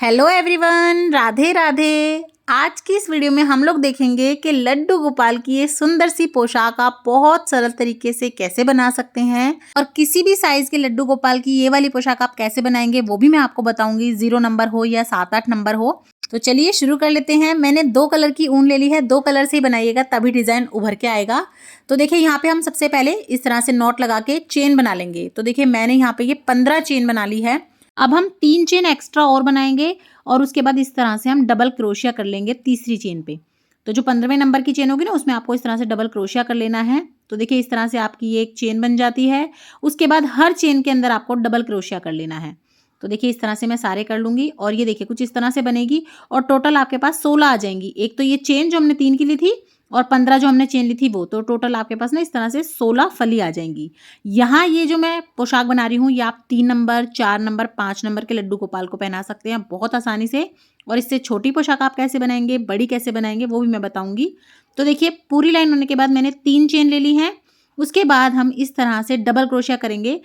Hello everyone, Radhe Radhe. आज की इस वीडियो में हम लोग देखेंगे कि लड्डू गोपाल की ये सुंदर सी पोशाक आप बहुत सरल तरीके से कैसे बना सकते हैं और किसी भी साइज के लड्डू गोपाल की ये वाली पोशाक आप कैसे बनाएंगे वो भी मैं आपको बताऊंगी, 0 नंबर हो या 7-8 नंबर हो। तो चलिए शुरू कर लेते हैं। मैंने 2 कलर की ऊन ले ली है, 2 कलर से ही बनाइएगा तभी डिजाइन उभर के आएगा। तो देखिए यहाँ पे हम सबसे पहले इस तरह से नॉट लगा के चेन बना लेंगे। तो देखिए मैंने यहाँ पे ये 15 चेन बना ली है। अब हम 3 चेन एक्स्ट्रा और बनाएंगे और उसके बाद इस तरह से हम डबल क्रोशिया कर लेंगे तीसरी चेन पे। तो जो 15वें नंबर की चेन होगी ना उसमें आपको इस तरह से डबल क्रोशिया कर लेना है। तो देखिए इस तरह से आपकी ये एक चेन बन जाती है। उसके बाद हर चेन के अंदर आपको डबल क्रोशिया कर लेना है। तो देखिए इस तरह से मैं सारे कर लूंगी और ये देखिए कुछ इस तरह से बनेगी और टोटल आपके पास 16 आ जाएंगी। एक तो ये चेन जो हमने 3 की ली थी और 15 जो हमने चेन ली थी वो, तो टोटल आपके पास ना इस तरह से 16 फली आ जाएंगी। यहाँ ये जो मैं पोशाक बना रही हूँ ये आप 3 नंबर, 4 नंबर, 5 नंबर के लड्डू गोपाल को पहना सकते हैं बहुत आसानी से। और इससे छोटी पोशाक आप कैसे बनाएंगे, बड़ी कैसे बनाएंगे वो भी मैं बताऊंगी। तो देखिए पूरी लाइन होने के बाद मैंने 3 चेन ले ली है। उसके बाद हम इस तरह से डबल क्रोशिया करेंगे।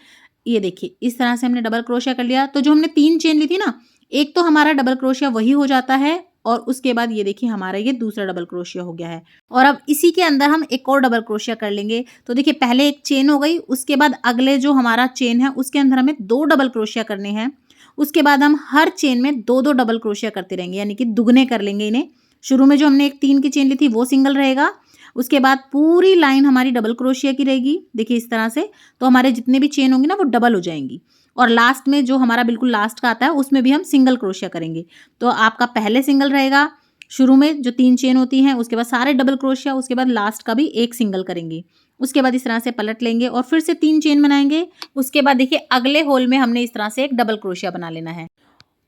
ये देखिए इस तरह से हमने डबल क्रोशिया कर लिया। तो जो हमने 3 चेन ली थी ना, एक तो हमारा डबल क्रोशिया वही हो जाता है और उसके बाद ये देखिए हमारा ये दूसरा डबल क्रोशिया हो गया है। और अब इसी के अंदर हम एक और डबल क्रोशिया कर लेंगे। तो देखिए पहले एक चेन हो गई, उसके बाद अगले जो हमारा चेन है उसके अंदर हमें 2 डबल क्रोशिया करने हैं। उसके बाद हम हर चेन में 2-2 डबल क्रोशिया करते रहेंगे, यानी कि दुगने कर लेंगे इन्हें। शुरू में जो हमने एक 3 की चेन ली थी वो सिंगल रहेगा, उसके बाद पूरी लाइन हमारी डबल क्रोशिया की रहेगी। देखिए इस तरह से तो हमारे जितने भी चेन होंगी ना वो डबल हो जाएंगी। और लास्ट में जो हमारा बिल्कुल लास्ट का आता है उसमें भी हम सिंगल क्रोशिया करेंगे। तो आपका पहले सिंगल रहेगा शुरू में जो 3 चेन होती हैं, उसके बाद सारे डबल क्रोशिया, उसके बाद लास्ट का भी एक सिंगल करेंगे। उसके बाद इस तरह से पलट लेंगे और फिर से 3 चेन बनाएंगे। उसके बाद देखिए अगले होल में हमने इस तरह से एक डबल क्रोशिया बना लेना है।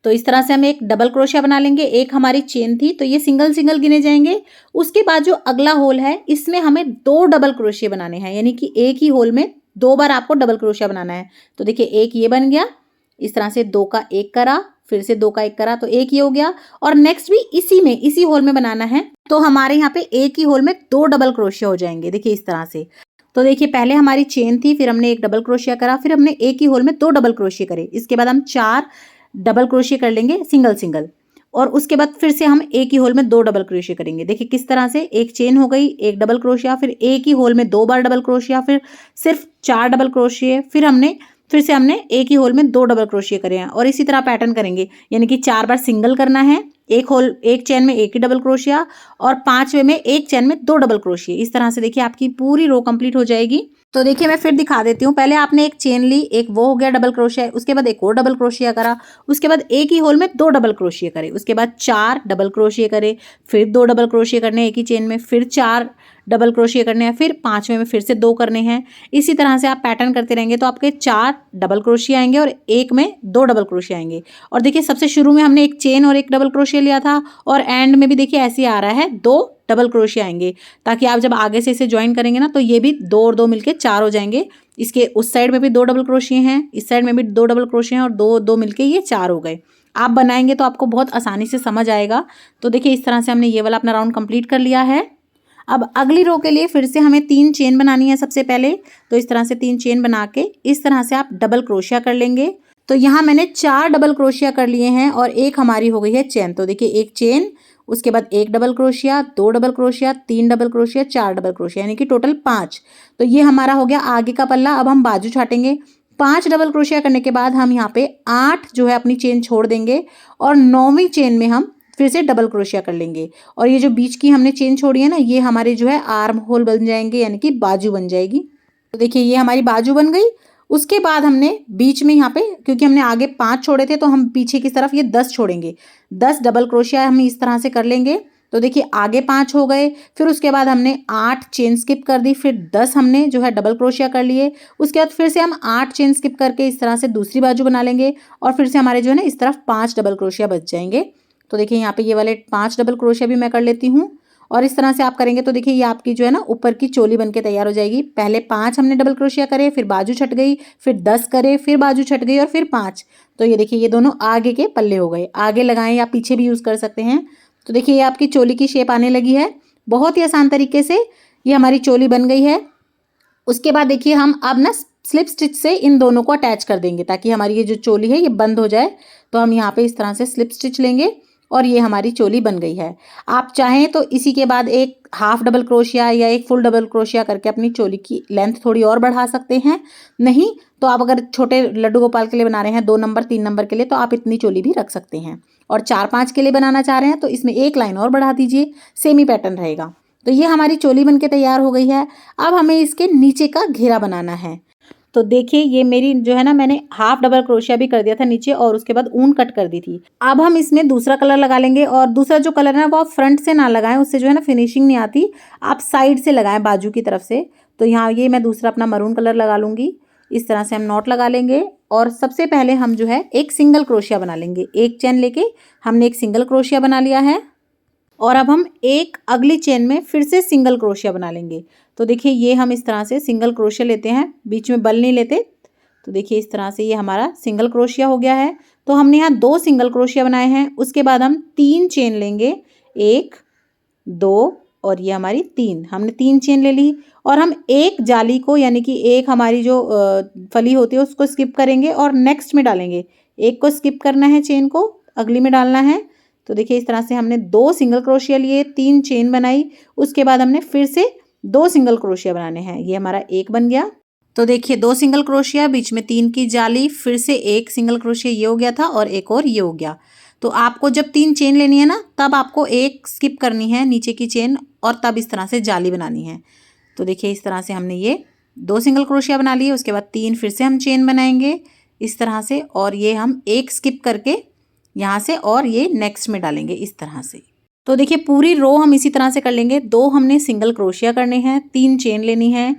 तो इस तरह से हम एक डबल क्रोशिया बना लेंगे। एक हमारी चेन थी तो ये सिंगल सिंगल गिने जाएंगे। उसके बाद जो अगला होल है इसमें हमें 2 डबल क्रोशिया बनाने हैं, यानी कि एक ही होल में 2 बार आपको डबल क्रोशिया बनाना है। तो देखिए एक ये बन गया, इस तरह से 2 का 1 करा, फिर से 2 का 1 करा, तो एक ये हो गया। और नेक्स्ट भी इसी होल में बनाना है। तो हमारे यहाँ पे एक ही होल में 2 डबल क्रोशिया हो जाएंगे। देखिए इस तरह से। तो देखिए पहले हमारी चेन थी, फिर हमने एक डबल क्रोशिया करा, फिर हमने एक ही होल में 2 डबल क्रोशिया करे। इसके बाद हम 4 डबल क्रोशिया कर लेंगे सिंगल सिंगल। और उसके बाद फिर से हम एक ही होल में 2 डबल क्रोशिया करेंगे। देखिए किस तरह से, एक चेन हो गई, एक डबल क्रोशिया, फिर एक ही होल में 2 बार डबल क्रोशिया, फिर सिर्फ 4 डबल क्रोशिया, फिर से हमने एक ही होल में 2 डबल क्रोशिया करे हैं। और इसी तरह पैटर्न करेंगे, यानी कि 4 बार सिंगल करना है, एक चेन में एक ही डबल क्रोशिया और 5वें में एक चेन में 2 डबल क्रोशिया। इस तरह से देखिए आपकी पूरी रो कंप्लीट हो जाएगी। तो देखिए मैं फिर दिखा देती हूँ। पहले आपने एक चेन ली, एक वो हो गया डबल क्रोशिया, उसके बाद एक और डबल क्रोशिया करा, उसके बाद एक ही होल में 2 डबल क्रोशिया करे, उसके बाद 4 डबल क्रोशिया करे, फिर 2 डबल क्रोशिया करने एक ही चेन में, फिर 4 डबल क्रोशिया करने हैं, फिर 5वें में फिर से 2 करने हैं। इसी तरह से आप पैटर्न करते रहेंगे तो आपके 4 डबल क्रोशिया आएंगे और एक में 2 डबल क्रोशिया आएंगे। और देखिए सबसे शुरू में हमने एक चेन और एक डबल क्रोशिया लिया था और एंड में भी देखिए ऐसे आ रहा है 2 डबल क्रोशिया आएंगे, ताकि आप जब आगे से इसे ज्वाइन करेंगे ना तो ये भी 2 और 2 मिलके 4 हो जाएंगे। इसके उस साइड में भी 2 डबल क्रोशिया हैं, इस साइड में भी 2 डबल क्रोशिया हैं और 2 मिलके ये 4 हो गए। आप बनाएंगे तो आपको बहुत आसानी से समझ आएगा। तो देखिए इस तरह से हमने ये वाला अपना राउंड कंप्लीट कर लिया है। अब अगली रो के लिए फिर से हमें 3 चेन बनानी है सबसे पहले। तो इस तरह से 3 चेन बना के इस तरह से आप डबल क्रोशिया कर लेंगे। तो यहाँ मैंने 4 डबल क्रोशिया कर लिए हैं और एक हमारी हो गई है चेन। तो देखिए एक चेन, उसके बाद एक double crochet, 2 double crochet, 3 double crochet, 4 double crochet, यानी कि टोटल 5। तो ये हमारा हो गया आगे का पल्ला। अब हम बाजू छाटेंगे। 5 डबल क्रोशिया करने के बाद हम यहाँ पे 8 जो है अपनी चेन छोड़ देंगे और 9वीं चेन में हम फिर से डबल क्रोशिया कर लेंगे। और ये जो बीच की हमने चेन छोड़ी है ना, ये हमारे जो है आर्म होल बन जाएंगे, यानी कि बाजू बन जाएगी। तो देखिए ये हमारी बाजू बन गई। उसके बाद हमने बीच में यहाँ पे, क्योंकि हमने आगे 5 छोड़े थे तो हम पीछे की तरफ ये 10 छोड़ेंगे। 10 डबल क्रोशिया हम इस तरह से कर लेंगे। तो देखिए आगे 5 हो गए, फिर उसके बाद हमने 8 चेन स्किप कर दी, फिर 10 हमने जो है डबल क्रोशिया कर लिए। उसके बाद फिर से हम 8 चेन स्किप करके इस तरह से दूसरी बाजू बना लेंगे और फिर से हमारे जो है ना इस तरफ 5 डबल क्रोशिया बच जाएंगे। तो देखिए यहाँ पे ये वाले 5 डबल क्रोशिया भी मैं कर लेती हूँ। और इस तरह से आप करेंगे तो देखिए ये आपकी जो है ना ऊपर की चोली बनके तैयार हो जाएगी। पहले 5 हमने डबल क्रोशिया करे, फिर बाजू छट गई, फिर 10 करे, फिर बाजू छट गई और फिर 5। तो ये देखिए ये दोनों आगे के पल्ले हो गए। आगे लगाएं या पीछे भी यूज़ कर सकते हैं। तो देखिए ये आपकी चोली की शेप आने लगी है। बहुत ही आसान तरीके से ये हमारी चोली बन गई है। उसके बाद देखिए हम अब ना स्लिप स्टिच से इन दोनों को अटैच कर देंगे ताकि हमारी ये जो चोली है ये बंद हो जाए। तो हम यहाँ पे इस तरह से स्लिप स्टिच लेंगे और ये हमारी चोली बन गई है। आप चाहें तो इसी के बाद एक हाफ डबल क्रोशिया या एक फुल डबल क्रोशिया करके अपनी चोली की लेंथ थोड़ी और बढ़ा सकते हैं। नहीं तो आप अगर छोटे लड्डू गोपाल के लिए बना रहे हैं 2 नंबर 3 नंबर के लिए, तो आप इतनी चोली भी रख सकते हैं। और 4-5 के लिए बनाना चाह रहे हैं तो इसमें एक लाइन और बढ़ा दीजिए, सेमी पैटर्न रहेगा। तो ये हमारी चोली बनके तैयार हो गई है। अब हमें इसके नीचे का घेरा बनाना है। तो देखिए ये मेरी जो है ना, मैंने हाफ डबल क्रोशिया भी कर दिया था नीचे और उसके बाद ऊन कट कर दी थी। अब हम इसमें दूसरा कलर लगा लेंगे और दूसरा जो कलर है ना वो आप फ्रंट से ना लगाएं, उससे जो है ना फिनिशिंग नहीं आती। आप साइड से लगाएं, बाजू की तरफ से। तो यहाँ ये मैं दूसरा अपना मरून कलर लगा लूँगी। इस तरह से हम नॉट लगा लेंगे और सबसे पहले हम जो है एक सिंगल क्रोशिया बना लेंगे। एक चेन लेके हमने एक सिंगल क्रोशिया बना लिया है और अब हम एक अगली चेन में फिर से सिंगल क्रोशिया बना लेंगे। तो देखिए ये हम इस तरह से सिंगल क्रोशिया लेते हैं, बीच में बल नहीं लेते। तो देखिए इस तरह से ये हमारा सिंगल क्रोशिया हो गया है। तो हमने यहाँ 2 सिंगल क्रोशिया बनाए हैं। उसके बाद हम 3 चेन लेंगे, 1 2 और ये हमारी 3, हमने 3 चेन ले ली। और हम एक जाली को यानी कि एक हमारी जो फली होती है उसको स्किप करेंगे और नेक्स्ट में डालेंगे। एक को स्किप करना है, चेन को अगली में डालना है। तो देखिए इस तरह से हमने 2 सिंगल क्रोशिया लिए, 3 चेन बनाई, उसके बाद हमने फिर से 2 सिंगल क्रोशिया बनाने हैं। ये हमारा एक बन गया। तो देखिए 2 सिंगल क्रोशिया, बीच में 3 की जाली, फिर से एक सिंगल क्रोशिया ये हो गया था और एक और ये हो गया। तो आपको जब 3 चेन लेनी है ना, तब आपको एक स्किप करनी है नीचे की चेन और तब इस तरह से जाली बनानी है। तो देखिए इस तरह से हमने ये 2 सिंगल क्रोशिया बना लिए, उसके बाद 3 फिर से हम चेन बनाएंगे इस तरह से और ये हम एक स्किप करके यहाँ से और ये नेक्स्ट में डालेंगे इस तरह से। तो देखिए पूरी रो हम इसी तरह से कर लेंगे। 2 हमने सिंगल क्रोशिया करने हैं, 3 चेन लेनी है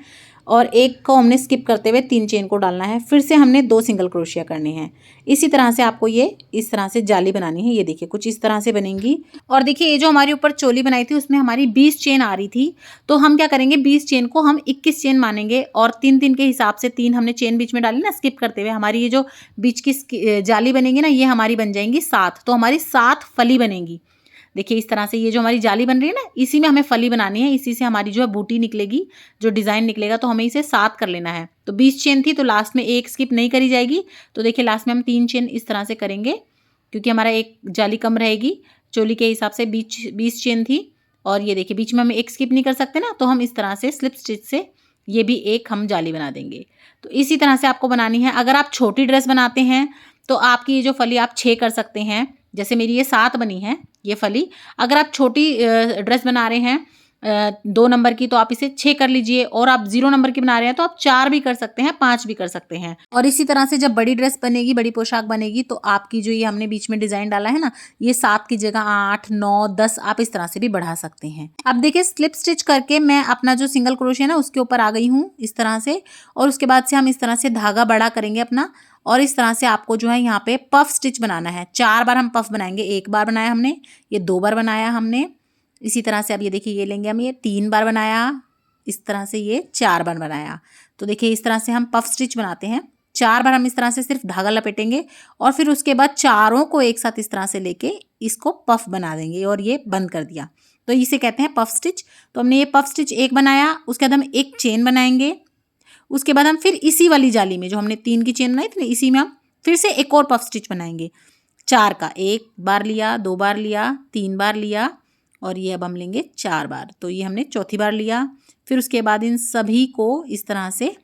और एक को हमने स्किप करते हुए 3 चेन को डालना है, फिर से हमने 2 सिंगल क्रोशिया करने हैं। इसी तरह से आपको ये इस तरह से जाली बनानी है। ये देखिए कुछ इस तरह से बनेंगी। और देखिए ये जो हमारी ऊपर चोली बनाई थी उसमें हमारी 20 चेन आ रही थी। तो हम क्या करेंगे, 20 चेन को हम 21 चेन मानेंगे और 3-3 के हिसाब से 3 हमने चेन बीच में डाली ना स्किप करते हुए, हमारी ये जो बीच की जाली बनेगी ना, ये हमारी बन जाएंगी 7। तो हमारी 7 फली बनेंगी। देखिए इस तरह से ये जो हमारी जाली बन रही है ना, इसी में हमें फली बनानी है, इसी से हमारी जो है बूटी निकलेगी, जो डिज़ाइन निकलेगा। तो हमें इसे 7 कर लेना है। तो 20 चेन थी तो लास्ट में एक स्किप नहीं करी जाएगी। तो देखिए लास्ट में हम 3 चेन इस तरह से करेंगे क्योंकि हमारा एक जाली कम रहेगी। चोली के हिसाब से 20 चेन थी और ये देखिए बीच में हम एक स्किप नहीं कर सकते ना, तो हम इस तरह से स्लिप स्टिच से ये भी एक हम जाली बना देंगे। तो इसी तरह से आपको बनानी है। अगर आप छोटी ड्रेस बनाते हैं तो आपकी ये जो फली आप 6 कर सकते हैं। जैसे मेरी ये 7 बनी है ये फली। अगर आप छोटी ड्रेस बना रहे हैं 2 नंबर की तो आप इसे 6 कर लीजिए, और आप 0 नंबर की बना रहे हैं तो आप 4 भी कर सकते हैं, 5 भी कर सकते हैं। और इसी तरह से जब बड़ी ड्रेस बनेगी, बड़ी पोशाक बनेगी, तो आपकी जो ये हमने बीच में डिजाइन डाला है ना, ये 7 की जगह 8 9 10 आप इस तरह से भी बढ़ा सकते हैं। अब देखिए स्लिप स्टिच करके मैं अपना जो सिंगल क्रोशिया है ना उसके ऊपर आ गई हूँ इस तरह से। और उसके बाद से हम इस तरह से धागा बड़ा करेंगे अपना, और इस तरह से आपको जो है यहाँ पे पफ स्टिच बनाना है। 4 बार हम पफ बनाएंगे। 1 बार बनाया हमने, ये 2 बार बनाया हमने, इसी तरह से अब ये देखिए ये लेंगे हम, ये 3 बार बनाया, इस तरह से ये 4 बार बनाया। तो देखिए इस तरह से हम पफ स्टिच बनाते हैं। 4 बार हम इस तरह से सिर्फ धागा लपेटेंगे और फिर उसके बाद चारों को एक साथ इस तरह से लेके इसको पफ बना देंगे और ये बंद कर दिया। तो इसे कहते हैं पफ स्टिच। तो हमने ये पफ स्टिच 1 बनाया, उसके बाद हम एक चेन बनाएंगे, उसके बाद हम फिर इसी वाली जाली में जो हमने 3 की चेन बनाई थी ना, इसी में हम फिर से एक और पफ स्टिच बनाएंगे। 4 का 1 बार लिया, 2 बार लिया, 3 बार लिया और ये अब हम लेंगे 4 बार। तो ये हमने चौथी बार लिया। फिर उसके बाद इन सभी को इस तरह से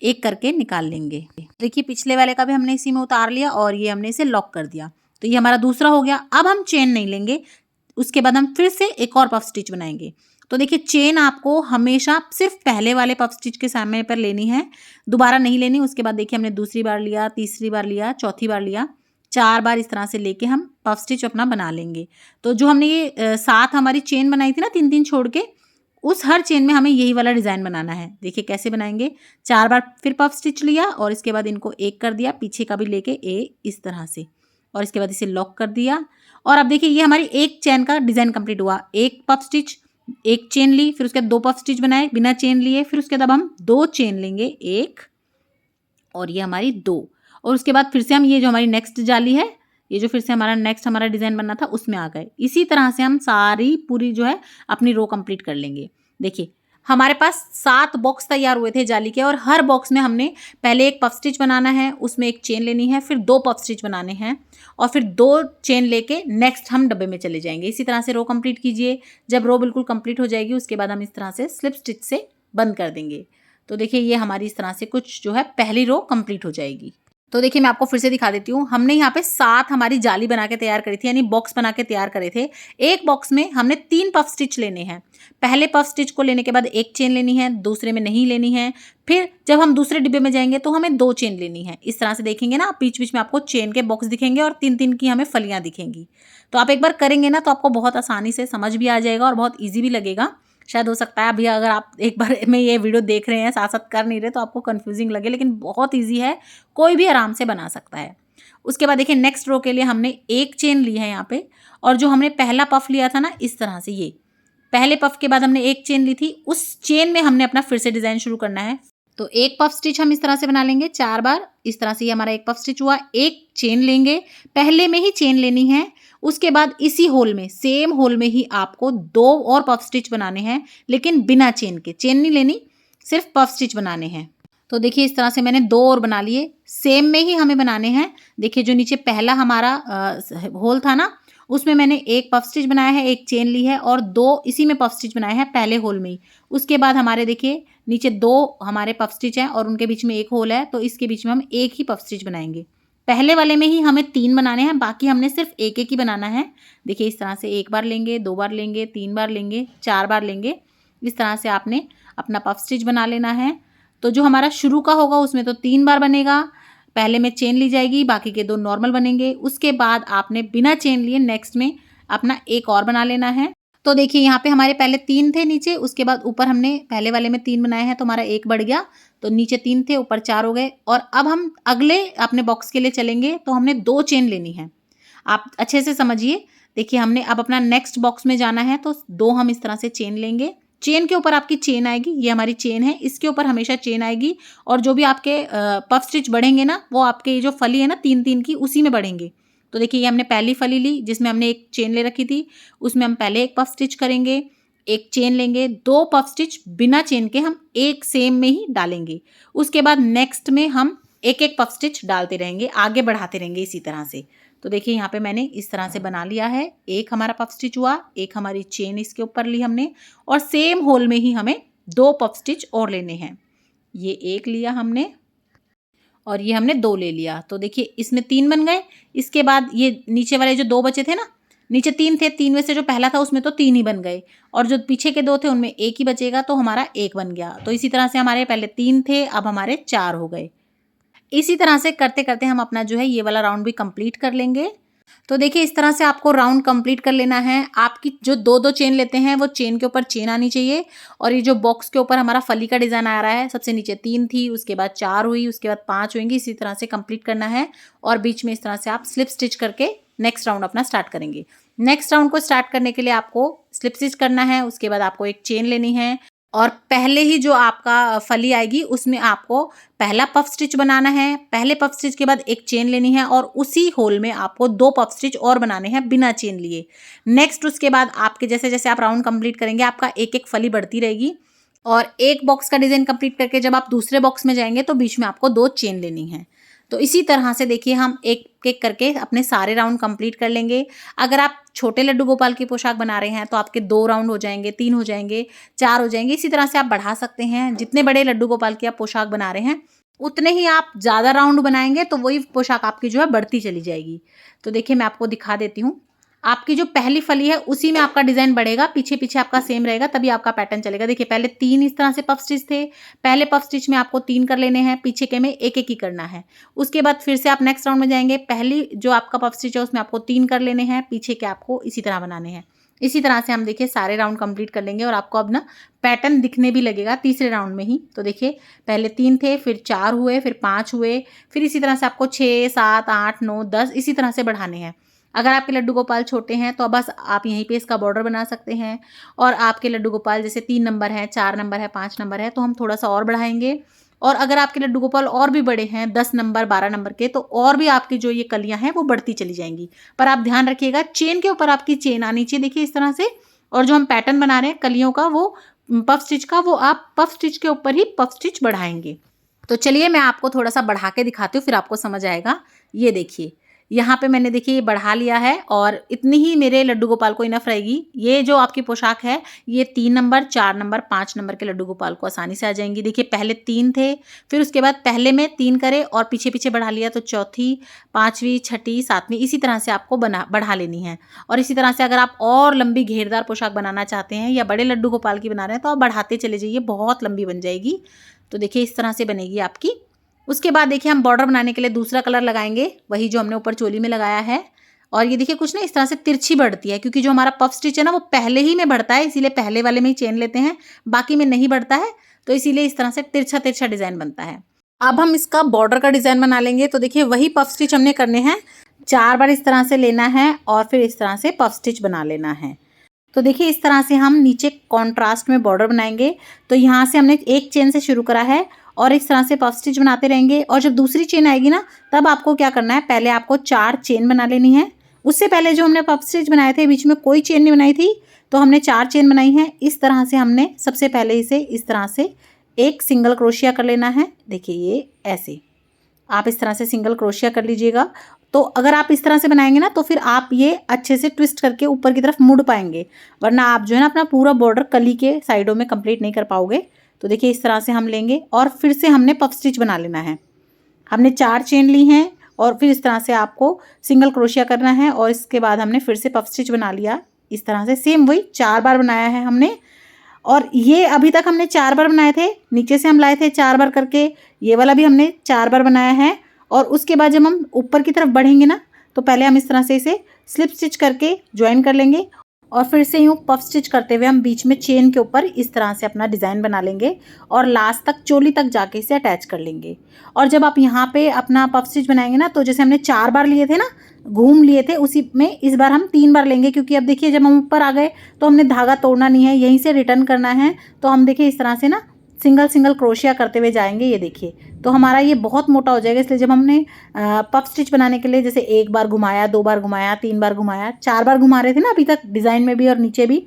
एक करके निकाल लेंगे। देखिए पिछले वाले का भी हमने इसी में उतार लिया और ये हमने इसे लॉक कर दिया। तो ये हमारा दूसरा हो गया। अब हम चेन नहीं लेंगे, उसके बाद हम फिर से एक और पफ स्टिच बनाएंगे। तो देखिए चेन आपको हमेशा सिर्फ पहले वाले पफ स्टिच के सामने पर लेनी है, दोबारा नहीं लेनी। उसके बाद देखिए हमने दूसरी बार लिया, तीसरी बार लिया, चौथी बार लिया, 4 बार इस तरह से लेके हम पफ स्टिच अपना बना लेंगे। तो जो हमने ये 7 हमारी चेन बनाई थी ना 3-3 छोड़ के, उस हर चेन में हमें यही वाला डिज़ाइन बनाना है। देखिए कैसे बनाएंगे। 4 बार फिर पफ स्टिच लिया और इसके बाद इनको एक कर दिया, पीछे का भी लेके इस तरह से, और इसके बाद इसे लॉक कर दिया। और अब देखिए ये हमारी एक चेन का डिज़ाइन कंप्लीट हुआ। एक पफ स्टिच, एक चेन ली, फिर उसके बाद 2 पफ स्टिच बनाए बिना चेन लिए, फिर उसके बाद हम 2 चेन लेंगे, 1 और ये हमारी 2, और उसके बाद फिर से हम ये जो हमारी नेक्स्ट जाली है, ये जो फिर से हमारा नेक्स्ट हमारा डिज़ाइन बनना था उसमें आ गए। इसी तरह से हम सारी पूरी जो है अपनी रो कंप्लीट कर लेंगे। देखिए हमारे पास 7 बॉक्स तैयार हुए थे जाली के, और हर बॉक्स में हमने पहले एक पफ स्टिच बनाना है, उसमें एक चेन लेनी है, फिर 2 पफ स्टिच बनाने हैं और फिर 2 चेन लेके नेक्स्ट हम डब्बे में चले जाएंगे। इसी तरह से रो कंप्लीट कीजिए। जब रो बिल्कुल कंप्लीट हो जाएगी उसके बाद हम इस तरह से स्लिप स्टिच से बंद कर देंगे। तो देखिए ये हमारी इस तरह से कुछ जो है पहली रो कंप्लीट हो जाएगी। तो देखिए मैं आपको फिर से दिखा देती हूँ। हमने यहाँ पे 7 हमारी जाली बना के तैयार करी थी, यानी बॉक्स बना के तैयार करे थे। एक बॉक्स में हमने 3 पफ स्टिच लेने हैं। पहले पफ स्टिच को लेने के बाद एक चेन लेनी है, दूसरे में नहीं लेनी है। फिर जब हम दूसरे डिब्बे में जाएंगे तो हमें 2 चेन लेनी है। इस तरह से देखेंगे ना, बीच बीच में आपको चेन के बॉक्स दिखेंगे और 3-3 की हमें फलियां दिखेंगी। तो आप एक बार करेंगे ना तो आपको बहुत आसानी से समझ भी आ जाएगा और बहुत ईजी भी लगेगा। शायद हो सकता है अभी अगर आप एक बार में ये वीडियो देख रहे हैं, साथ साथ कर नहीं रहे, तो आपको कंफ्यूजिंग लगे, लेकिन बहुत इजी है, कोई भी आराम से बना सकता है। उसके बाद देखिए नेक्स्ट रो के लिए हमने एक चेन ली है यहाँ पे, और जो हमने पहला पफ लिया था ना, इस तरह से ये पहले पफ के बाद हमने एक चेन ली थी, उस चेन में हमने अपना फिर से डिजाइन शुरू करना है। तो एक पफ स्टिच हम इस तरह से बना लेंगे 4 बार। इस तरह से ये हमारा एक पफ स्टिच हुआ। एक चेन लेंगे, पहले में ही चेन लेनी है। उसके बाद इसी होल में, सेम होल में ही आपको 2 और पफ स्टिच बनाने हैं, लेकिन बिना चेन के। चेन नहीं लेनी, सिर्फ पफ स्टिच बनाने हैं। तो देखिए इस तरह से मैंने 2 और बना लिए, सेम में ही हमें बनाने हैं। देखिए जो नीचे पहला हमारा होल था ना, उसमें मैंने एक पफ स्टिच बनाया है, एक चेन ली है और 2 इसी में पफ स्टिच बनाए हैं पहले होल में ही। उसके बाद हमारे देखिए नीचे 2 हमारे पफ स्टिच हैं और उनके बीच में एक होल है, तो इसके बीच में हम एक ही पफ स्टिच बनाएंगे। पहले वाले में ही हमें 3 बनाने हैं, बाकी हमने सिर्फ एक एक ही बनाना है। देखिए इस तरह से 1 बार लेंगे, 2 बार लेंगे, 3 बार लेंगे, 4 बार लेंगे। इस तरह से आपने अपना पफ स्टिच बना लेना है। तो जो हमारा शुरू का होगा उसमें तो 3 बार बनेगा, पहले में चेन ली जाएगी, बाकी के 2 नॉर्मल बनेंगे। उसके बाद आपने बिना चेन लिए नेक्स्ट में अपना एक और बना लेना है। तो देखिए यहाँ पे हमारे पहले 3 थे नीचे, उसके बाद ऊपर हमने पहले वाले में 3 बनाए हैं, तो हमारा 1 बढ़ गया। तो नीचे 3 थे, ऊपर 4 हो गए। और अब हम अगले अपने बॉक्स के लिए चलेंगे, तो हमने 2 चेन लेनी है। आप अच्छे से समझिए। देखिए हमने अब अपना नेक्स्ट बॉक्स में जाना है, तो 2 हम इस तरह से चेन लेंगे। चेन के ऊपर आपकी चेन आएगी, ये हमारी चेन है, इसके ऊपर हमेशा चेन आएगी। और जो भी आपके पफ स्टिच बढ़ेंगे ना, वो आपके ये जो फली है ना 3-3 की, उसी में बढ़ेंगे। तो देखिए ये हमने पहली फली ली जिसमें हमने एक चेन ले रखी थी, उसमें हम पहले एक पफ स्टिच करेंगे, एक चेन लेंगे, 2 पफ स्टिच बिना चेन के हम एक सेम में ही डालेंगे। उसके बाद नेक्स्ट में हम एक एक पफ स्टिच डालते रहेंगे, आगे बढ़ाते रहेंगे इसी तरह से। तो देखिए यहाँ पे मैंने इस तरह से बना लिया है। एक हमारा पफ स्टिच हुआ, एक हमारी चेन इसके ऊपर ली हमने, और सेम होल में ही हमें 2 पफ स्टिच और लेने हैं। ये एक लिया हमने और ये हमने 2 ले लिया। तो देखिए इसमें 3 बन गए। इसके बाद ये नीचे वाले जो 2 बचे थे ना, नीचे 3 थे, 3 में से जो पहला था उसमें तो 3 ही बन गए, और जो पीछे के 2 थे उनमें 1 ही बचेगा, तो हमारा 1 बन गया। तो इसी तरह से हमारे पहले 3 थे, अब हमारे 4 हो गए। इसी तरह से करते करते हम अपना जो है ये वाला राउंड भी कंप्लीट कर लेंगे। तो देखिए इस तरह से आपको राउंड कंप्लीट कर लेना है। आपकी जो 2-2 चेन लेते हैं, वो चेन के ऊपर चेन आनी चाहिए। और ये जो बॉक्स के ऊपर हमारा फली का डिज़ाइन आ रहा है, सबसे नीचे 3 थी, उसके बाद 4 हुई, उसके बाद 5 होंगी। इसी तरह से कंप्लीट करना है और बीच में इस तरह से आप स्लिप स्टिच करके नेक्स्ट राउंड अपना स्टार्ट करेंगे। नेक्स्ट राउंड को स्टार्ट करने के लिए आपको स्लिप स्टिच करना है, उसके बाद आपको एक चेन लेनी है और पहले ही जो आपका फली आएगी उसमें आपको पहला पफ स्टिच बनाना है। पहले पफ स्टिच के बाद एक चेन लेनी है और उसी होल में आपको 2 पफ स्टिच और बनाने हैं बिना चेन लिए। नेक्स्ट उसके बाद आपके जैसे जैसे आप राउंड कंप्लीट करेंगे, आपका एक एक फली बढ़ती रहेगी। और एक बॉक्स का डिज़ाइन कंप्लीट करके जब आप दूसरे बॉक्स में जाएंगे तो बीच में आपको 2 चेन लेनी है। तो इसी तरह से देखिए हम एक एक करके अपने सारे राउंड कंप्लीट कर लेंगे। अगर आप छोटे लड्डू गोपाल की पोशाक बना रहे हैं तो आपके 2 राउंड हो जाएंगे, 3 हो जाएंगे, 4 हो जाएंगे। इसी तरह से आप बढ़ा सकते हैं। जितने बड़े लड्डू गोपाल की आप पोशाक बना रहे हैं उतने ही आप ज़्यादा राउंड बनाएंगे, तो वही पोशाक आपकी जो है बढ़ती चली जाएगी। तो देखिए मैं आपको दिखा देती हूँ। आपकी जो पहली फली है उसी में आपका डिज़ाइन बढ़ेगा, पीछे पीछे आपका सेम रहेगा, तभी आपका पैटर्न चलेगा। देखिए पहले 3 इस तरह से पफ स्टिच थे, पहले पफ स्टिच में आपको 3 कर लेने हैं, पीछे के में एक एक ही करना है। उसके बाद फिर से आप नेक्स्ट राउंड में जाएंगे, पहली जो आपका पफ स्टिच है उसमें आपको 3 कर लेने हैं, पीछे के आपको इसी तरह बनाने हैं। इसी तरह से हम देखिए सारे राउंड कंप्लीट कर लेंगे और आपको अब ना पैटर्न दिखने भी लगेगा तीसरे राउंड में ही। तो देखिए पहले 3 थे, फिर 4 हुए, फिर 5 हुए, फिर इसी तरह से आपको 6, 7, 8, 9, 10 इसी तरह से बढ़ाने हैं। अगर आपके लड्डू गोपाल छोटे हैं तो बस आप यहीं पे इसका बॉर्डर बना सकते हैं। और आपके लड्डू गोपाल जैसे 3 नंबर है, 4 नंबर है, 5 नंबर है, तो हम थोड़ा सा और बढ़ाएंगे। और अगर आपके लड्डू गोपाल और भी बड़े हैं 10 नंबर, 12 नंबर के, तो और भी आपकी जो ये कलियां हैं वो बढ़ती चली जाएंगी। पर आप ध्यान रखिएगा चेन के ऊपर आपकी चेन आनी चाहिए, देखिए इस तरह से। और जो हम पैटर्न बना रहे हैं कलियों का, वो पफ स्टिच का, वो आप पफ स्टिच के ऊपर ही पफ स्टिच बढ़ाएंगे। तो चलिए मैं आपको थोड़ा सा बढ़ा के दिखाती हूँ, फिर आपको समझ आएगा। ये देखिए यहाँ पे मैंने देखिए ये बढ़ा लिया है और इतनी ही मेरे लड्डू गोपाल को इनफ रहेगी। ये जो आपकी पोशाक है ये 3 नंबर, 4 नंबर, 5 नंबर के लड्डू गोपाल को आसानी से आ जाएंगी। देखिए पहले 3 थे, फिर उसके बाद पहले में 3 करे और पीछे पीछे बढ़ा लिया, तो चौथी, 5वीं, 6ठी, 7वीं इसी तरह से आपको बढ़ा लेनी है। और इसी तरह से अगर आप और लंबी घेरदार पोशाक बनाना चाहते हैं या बड़े लड्डू गोपाल की बना रहे हैं तो आप बढ़ाते चले जाइए, बहुत लंबी बन जाएगी। तो देखिए इस तरह से बनेगी आपकी। उसके बाद देखिए हम बॉर्डर बनाने के लिए दूसरा कलर लगाएंगे, वही जो हमने ऊपर चोली में लगाया है। और ये देखिए कुछ ना इस तरह से तिरछी बढ़ती है, क्योंकि जो हमारा पफ स्टिच है ना वो पहले ही में बढ़ता है, इसीलिए पहले वाले में ही चेन लेते हैं, बाकी में नहीं बढ़ता है, तो इसीलिए इस तरह से तिरछा तिरछा डिजाइन बनता है। अब हम इसका बॉर्डर का डिजाइन बना लेंगे। तो देखिए वही पफ स्टिच हमने करने हैं, 4 बार इस तरह से लेना है और फिर इस तरह से पफ स्टिच बना लेना है। तो देखिए इस तरह से हम नीचे कॉन्ट्रास्ट में बॉर्डर बनाएंगे। तो यहाँ से हमने एक चेन से शुरू करा है और इस तरह से पफ स्टिच बनाते रहेंगे। और जब दूसरी चेन आएगी ना तब आपको क्या करना है, पहले आपको 4 चेन बना लेनी है। उससे पहले जो हमने पफ स्टिच बनाए थे बीच में कोई चेन नहीं बनाई थी, तो हमने 4 चेन बनाई है। इस तरह से हमने सबसे पहले इसे इस तरह से एक सिंगल क्रोशिया कर लेना है। देखिए ये ऐसे आप इस तरह से सिंगल क्रोशिया कर लीजिएगा। तो अगर आप इस तरह से बनाएंगे ना तो फिर आप ये अच्छे से ट्विस्ट करके ऊपर की तरफ मुड़ पाएंगे, वरना आप जो है ना अपना पूरा बॉर्डर कली के साइडों में कंप्लीट नहीं कर पाओगे। तो देखिए इस तरह से हम लेंगे और फिर से हमने पफ स्टिच बना लेना है। हमने 4 चेन ली हैं और फिर इस तरह से आपको सिंगल क्रोशिया करना है और इसके बाद हमने फिर से पफ स्टिच बना लिया। इस तरह से सेम वही 4 बार बनाया है हमने। और ये अभी तक हमने 4 बार बनाए थे, नीचे से हम लाए थे 4 बार करके, ये वाला भी हमने 4 बार बनाया है। और उसके बाद जब हम ऊपर की तरफ बढ़ेंगे ना तो पहले हम इस तरह से इसे स्लिप स्टिच करके ज्वाइन कर लेंगे और फिर से यूँ पफ स्टिच करते हुए हम बीच में चेन के ऊपर इस तरह से अपना डिज़ाइन बना लेंगे और लास्ट तक चोली तक जाके इसे अटैच कर लेंगे। और जब आप यहाँ पे अपना पफ स्टिच बनाएंगे ना तो जैसे हमने 4 बार लिए थे ना, घूम लिए थे, उसी में इस बार हम 3 बार लेंगे, क्योंकि अब देखिए जब हम ऊपर आ गए तो हमने धागा तोड़ना नहीं है, यहीं से रिटर्न करना है। तो हम देखिए इस तरह से ना सिंगल सिंगल क्रोशिया करते हुए जाएंगे। ये देखिए तो हमारा ये बहुत मोटा हो जाएगा, इसलिए जब हमने पफ स्टिच बनाने के लिए जैसे 1 बार घुमाया, 2 बार घुमाया, 3 बार घुमाया, 4 बार घुमा रहे थे ना अभी तक डिज़ाइन में भी और नीचे भी,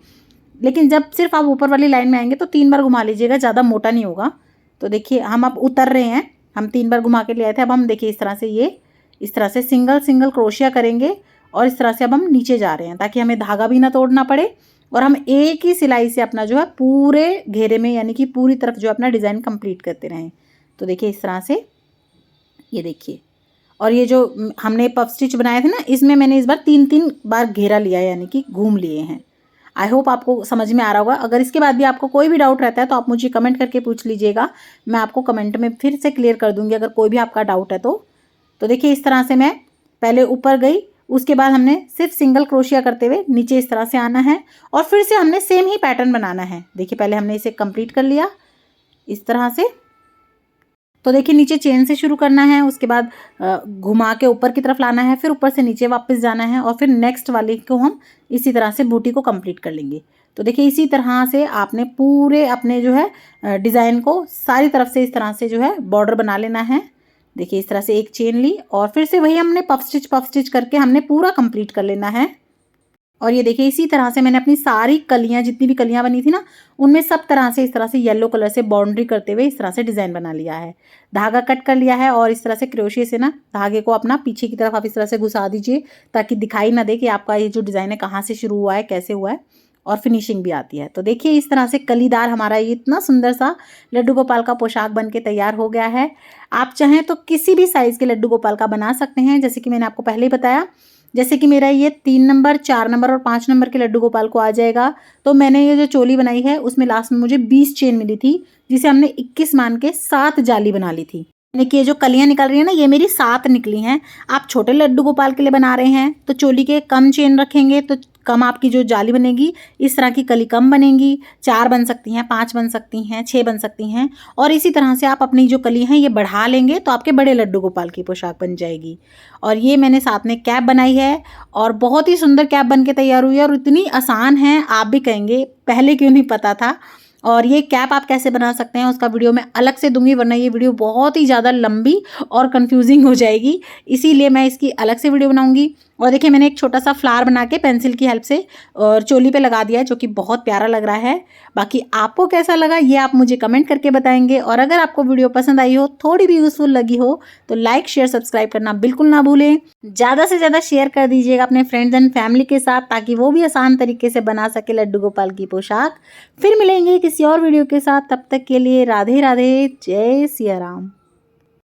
लेकिन जब सिर्फ आप ऊपर वाली लाइन में आएंगे तो 3 बार घुमा लीजिएगा, ज़्यादा मोटा नहीं होगा। तो देखिए हम अब उतर रहे हैं, हम 3 बार घुमा के ले आए थे। अब हम देखिए इस तरह से ये इस तरह से सिंगल सिंगल क्रोशिया करेंगे और इस तरह से अब हम नीचे जा रहे हैं ताकि हमें धागा भी ना तोड़ना पड़े और हम एक ही सिलाई से अपना जो है पूरे घेरे में यानी कि पूरी तरफ जो अपना डिज़ाइन कंप्लीट करते रहें। तो देखिए इस तरह से ये देखिए, और ये जो हमने पफ स्टिच बनाए थे ना इसमें मैंने इस बार 3-3 बार घेरा लिया है, यानी कि घूम लिए हैं। आई होप आपको समझ में आ रहा होगा। अगर इसके बाद भी आपको कोई भी डाउट रहता है तो आप मुझे कमेंट करके पूछ लीजिएगा, मैं आपको कमेंट में फिर से क्लियर कर दूँगी अगर कोई भी आपका डाउट है तो। देखिए इस तरह से मैं पहले ऊपर गई, उसके बाद हमने सिर्फ सिंगल क्रोशिया करते हुए नीचे इस तरह से आना है और फिर से हमने सेम ही पैटर्न बनाना है। देखिए पहले हमने इसे कंप्लीट कर लिया इस तरह से। तो देखिए नीचे चेन से शुरू करना है, उसके बाद घुमा के ऊपर की तरफ लाना है, फिर ऊपर से नीचे वापस जाना है और फिर नेक्स्ट वाले को हम इसी तरह से बूटी को कंप्लीट कर लेंगे। तो देखिए इसी तरह से आपने पूरे अपने जो है डिज़ाइन को सारी तरफ से इस तरह से जो है बॉर्डर बना लेना है। देखिए इस तरह से एक चेन ली और फिर से वही हमने पफ स्टिच करके हमने पूरा कंप्लीट कर लेना है। और ये देखिए इसी तरह से मैंने अपनी सारी कलियां, जितनी भी कलियां बनी थी ना, उनमें सब तरह से इस तरह से येलो कलर से बाउंड्री करते हुए इस तरह से डिज़ाइन बना लिया है। धागा कट कर लिया है और इस तरह से क्रोशिया से ना धागे को अपना पीछे की तरफ आप इस तरह से घुसा दीजिए ताकि दिखाई ना दे कि आपका ये जो डिज़ाइन है कहाँ से शुरू हुआ है, कैसे हुआ है, और फिनिशिंग भी आती है। तो देखिए इस तरह से कलीदार हमारा ये इतना सुंदर सा लड्डू गोपाल का पोशाक बन के तैयार हो गया है। आप चाहें तो किसी भी साइज़ के लड्डू गोपाल का बना सकते हैं, जैसे कि मैंने आपको पहले ही बताया। जैसे कि मेरा ये 3 नंबर, 4 नंबर और 5 नंबर के लड्डू गोपाल को आ जाएगा। तो मैंने ये जो चोली बनाई है उसमें लास्ट में मुझे 20 चेन मिली थी, जिसे हमने 21 मान के 7 जाली बना ली थी। यानी कि ये जो कलियां निकल रही है ना, ये मेरी 7 निकली हैं। आप छोटे लड्डू गोपाल के लिए बना रहे हैं तो चोली के कम चेन रखेंगे तो कम आपकी जो जाली बनेगी, इस तरह की कली कम बनेगी। 4 बन सकती हैं, 5 बन सकती हैं, 6 बन सकती हैं। और इसी तरह से आप अपनी जो कली हैं ये बढ़ा लेंगे तो आपके बड़े लड्डू गोपाल की पोशाक बन जाएगी। और ये मैंने साथ में कैप बनाई है और बहुत ही सुंदर कैप बन के तैयार हुई है और इतनी आसान है, आप भी कहेंगे पहले क्यों नहीं पता था। और ये कैप आप कैसे बना सकते हैं उसका वीडियो मैं अलग से दूंगी, वरना ये वीडियो बहुत ही ज़्यादा लंबी और कंफ्यूजिंग हो जाएगी, इसीलिए मैं इसकी अलग से वीडियो बनाऊंगी। और देखिए मैंने एक छोटा सा फ्लावर बना के पेंसिल की हेल्प से और चोली पे लगा दिया है, जो कि बहुत प्यारा लग रहा है। बाकी आपको कैसा लगा ये आप मुझे कमेंट करके बताएंगे। और अगर आपको वीडियो पसंद आई हो, थोड़ी भी यूजफुल लगी हो, तो लाइक शेयर सब्सक्राइब करना बिल्कुल ना भूलें। ज़्यादा से ज़्यादा शेयर कर दीजिएगा अपने फ्रेंड्स एंड फैमिली के साथ, ताकि वो भी आसान तरीके से बना सके लड्डू गोपाल की पोशाक। फिर मिलेंगे किसी और वीडियो के साथ, तब तक के लिए राधे राधे, जय सिया राम।